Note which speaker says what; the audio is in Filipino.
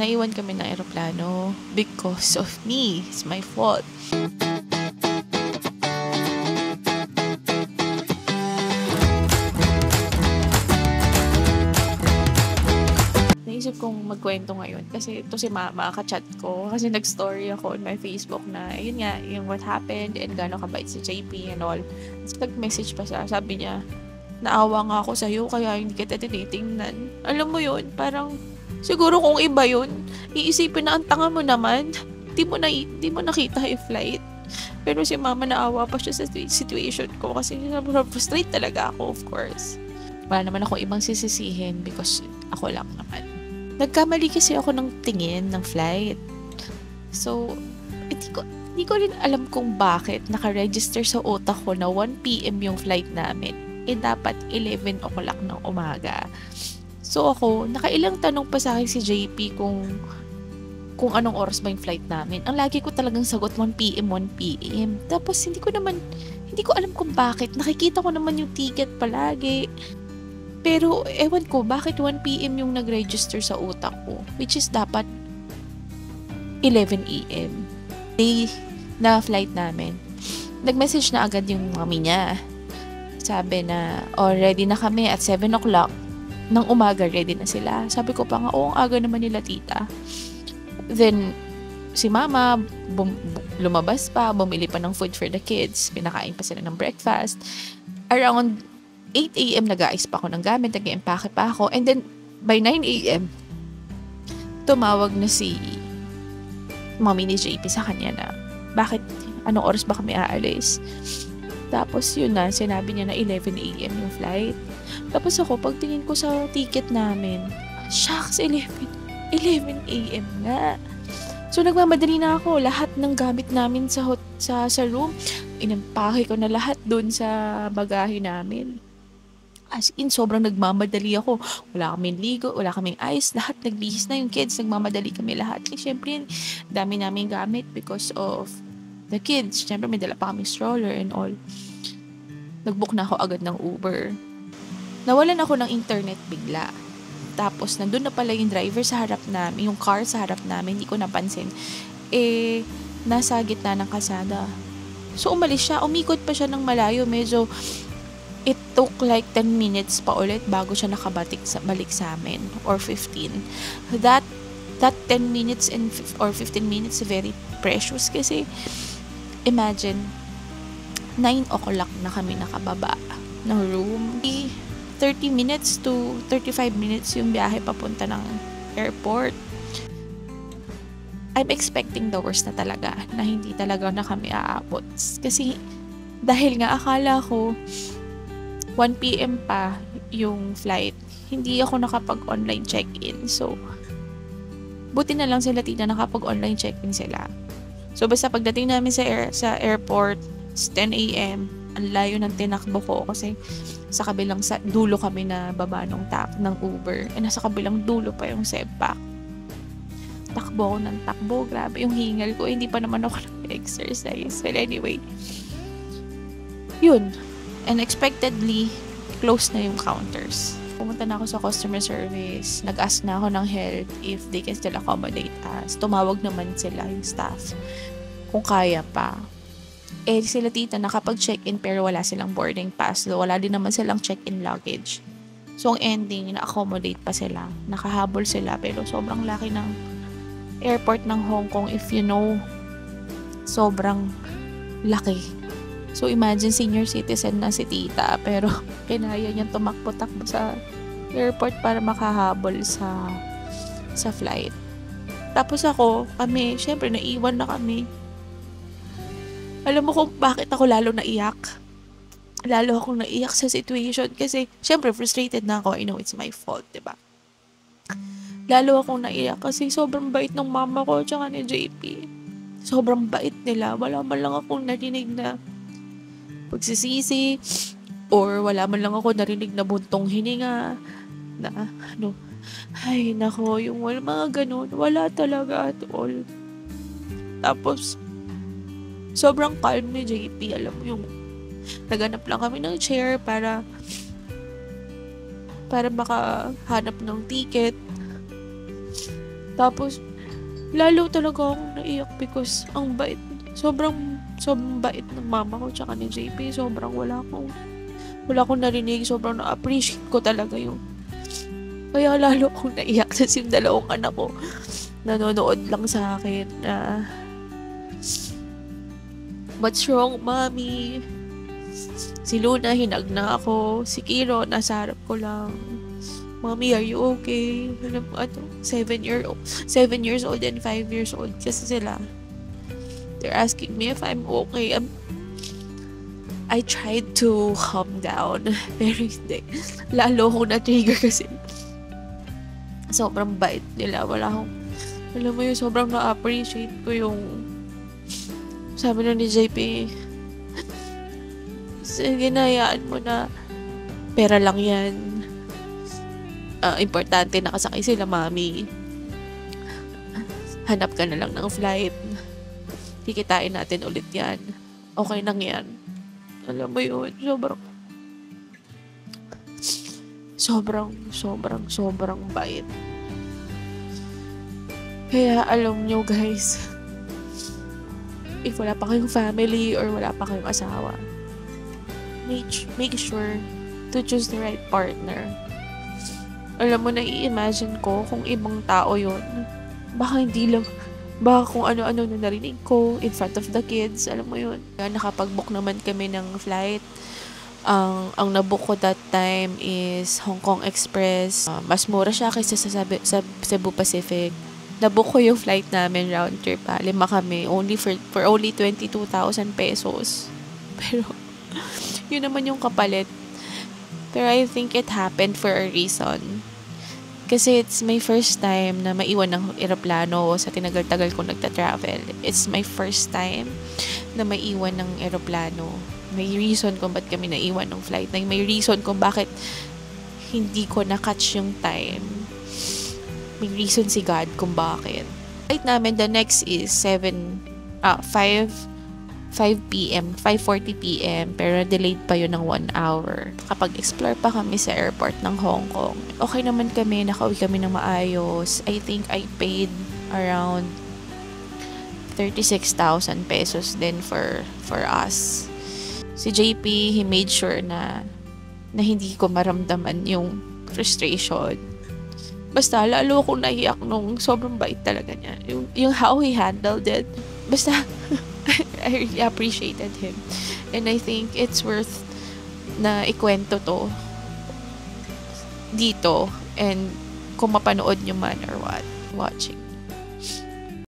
Speaker 1: naiwan kami ng eroplano because of me. It's my fault. Naisip kong magkwento ngayon kasi ito si mama, kachat ko. Kasi nag-story ako on my Facebook na, yun nga, yung what happened and gano'ng kabait si JP and all. Tapos nag-message pa siya, sabi niya, naawa nga ako sa'yo kaya hindi kita tinitingnan. Alam mo yun, parang siguro kung iba yun, iisipin na ang tanga mo naman. Di mo nakita yung flight. Pero si mama naawa pa siya sa situation ko kasi frustrate talaga ako, of course. Wala naman ako ibang sisisihin because ako lang naman. Nagkamali kasi ako ng tingin ng flight. So, hindi ko rin alam kung bakit naka-register sa utak ko na 1 PM yung flight namin. Dapat 11 o'clock ng umaga. So ako, nakailang tanong pa sa akin si JP kung anong oras ba yung flight namin. Ang lagi ko talagang sagot 1 PM. Tapos hindi ko alam kung bakit. Nakikita ko naman yung ticket palagi. Pero ewan ko bakit 1 PM yung nag-register sa utak ko, which is dapat 11 AM. Day na flight namin. Nag-message na agad yung mami niya. Sabi na, ready na kami at 7 o'clock ng umaga, ready na sila. Sabi ko pa nga, ang aga naman nila tita. Then, si mama, lumabas pa, bumili pa ng food for the kids. Pinakain pa sila ng breakfast. Around 8 AM, nag-aayos pa ako ng gamit, nag-empake pa ako. And then, by 9 AM, tumawag na si mommy ni JP sa kanya na, anong oras ba kami aalis? Tapos yun na, sinabi niya na 11 AM yung flight. Tapos ako, pagtingin ko sa ticket namin, shucks, 11 AM nga. So nagmamadali na ako, lahat ng gamit namin sa room, inampahe ko na lahat dun sa bagahe namin. As in, sobrang nagmamadali ako. Wala kaming ligo, wala kaming ice, lahat nagbihis na yung kids, nagmamadali kami lahat. Siyempre, dami namin gamit because of the kids. Siyempre, may dala pa kaming stroller and all. Nag-book na ako agad ng Uber. Nawalan ako ng internet bigla. Tapos, nandun na pala yung driver sa harap namin, yung car sa harap namin, hindi ko napansin. Nasa gitna ng kalsada. So, umalis siya, umikot pa siya ng malayo, medyo it took like 10 minutes pa ulit bago siya balik sa amin, or 15. That 10 minutes or 15 minutes very precious kasi imagine 9 o'clock na kami nakababa ng room. 30 minutes to 35 minutes yung biyahe papunta ng airport. I'm expecting the worst na talaga, na hindi talaga na kami aabot. Kasi dahil nga akala ko 1 PM pa yung flight, hindi ako nakapag-online check-in. So, buti na lang sila tita nakapag-online check-in sila. So, basta pagdating namin sa airport, it's 10 AM, ang layo ng tinakbo ko kasi sa kabilang dulo kami na baba ng Uber. Nasa kabilang dulo pa yung Sebpak. Takbo ko ng takbo, grabe yung hingal ko. Hindi pa naman ako nag-exercise. Well, anyway, yun. Unexpectedly, close na yung counters. Pumunta na ako sa customer service. Nag-ask na ako ng help if they can still accommodate us. Tumawag naman sila, yung staff, kung kaya pa. Sila tita nakapag-check-in pero wala silang boarding pass. So, wala din naman silang check-in luggage. So, ang ending, na-accommodate pa sila. Nakahabol sila pero sobrang laki ng airport ng Hong Kong, if you know. Sobrang laki. So, imagine senior citizen na si tita, pero kinaya niyang tumakbo-takbo sa airport para makahabol sa flight. Tapos kami, syempre, naiwan na kami. Alam mo kung bakit ako lalo naiyak? Lalo akong naiyak sa situation kasi, syempre, frustrated na ako. I know it's my fault, diba? Lalo akong naiyak kasi sobrang bait ng mama ko tsaka ni JP. Sobrang bait nila. Wala man lang akong narinig na pagsisisi, or wala man lang ako narinig na buntong hininga, na ay nako, yung mga ganun, wala talaga at all. Tapos, sobrang calm ni JP, alam mo yung, naganap lang kami ng chair para makahanap ng ticket. Tapos, lalo talaga akong naiyak because ang bait. Sobrang bait ng mama ko tsaka ni JP. Wala akong narinig. Sobrang na-appreciate ko talaga yung. Kaya lalo akong naiyak kasi yung dalawang anak ko nanonood lang sa akin na, "What's wrong, mommy?" Si Luna, hinag na ako. Si Kiro, nasa harap ko lang. "Mommy, are you okay?" Alam mo, 7 years old and 5 years old kasi sila. They're asking me if I'm okay. I tried to calm down. Pero hindi. Lalo akong na-trigger kasi sobrang bait nila. Alam mo yun, sobrang na-appreciate ko yung sabi na ni JP, sige na, hayaan mo na. Pera lang yan. Importante nakasakay sila, mami. Hanap ka na lang ng flight. Kikitain natin ulit yan. Okay lang yan. Alam mo yun, sobrang bait. Kaya alam nyo guys, if wala pa kayong family or wala pa kayong asawa, make sure to choose the right partner. Alam mo, nai-imagine ko kung ibang tao yun, baka kung ano-ano na narinig ko in front of the kids, alam mo yun. Nakapag-book naman kami ng flight. Ang nabook ko that time is Hong Kong Express. Mas mura siya kaysa sa Cebu Pacific. Nabook ko yung flight namin round trip. 5 kami. For only 22,000 pesos. Pero, yun naman yung kapalit. Pero I think it happened for a reason. Kasi it's my first time na maiwan ng eroplano sa tinagal-tagal ko nagta-travel. It's my first time na maiwan ng eroplano. May reason kung ba't kami naiwan ng flight. May reason kung bakit hindi ko na-catch yung time. May reason si God kung bakit. Flight namin, the next is 5 p.m., 5:40 p.m. pero delayed pa yun ng 1 hour. Kapag explore pa kami sa airport ng Hong Kong, okay naman kami, nakauwi kami ng maayos. I think I paid around 36,000 pesos din for us. Si JP, he made sure na hindi ko maramdaman yung frustration. Basta, lalo akong naiyak nung sobrang bait talaga niya. Yung how he handled it. Basta, I really appreciated him. And I think it's worth na ikwento to dito. And kung mapanood nyo man or what, watching.